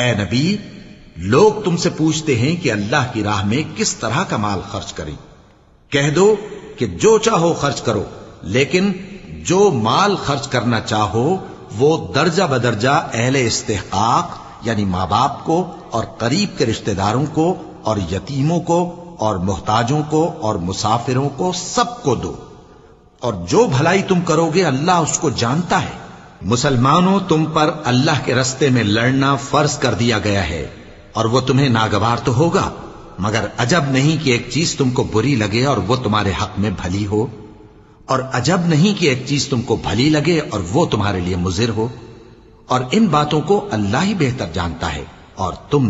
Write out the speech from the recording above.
ए नबी, लोग तुमसे पूछते हैं कि अल्लाह की राह में किस तरह का माल खर्च करें। कह दो कि जो चाहो खर्च करो, लेकिन जो माल खर्च करना चाहो वो दर्जा बदर्जा अहले इस्तेहकाक यानी माँ बाप को और करीब के रिश्तेदारों को और यतीमों को और मोहताजों को और मुसाफिरों को सबको दो। और जो भलाई तुम करोगे अल्लाह उसको जानता है। मुसलमानों, तुम पर अल्लाह के रस्ते में लड़ना फर्ज कर दिया गया है और वो तुम्हें नागवार तो होगा, मगर अजब नहीं कि एक चीज तुमको बुरी लगे और वो तुम्हारे हक में भली हो, और अजब नहीं कि एक चीज तुमको भली लगे और वो तुम्हारे लिए मुजिर हो। और इन बातों को अल्लाह ही बेहतर जानता है और तुम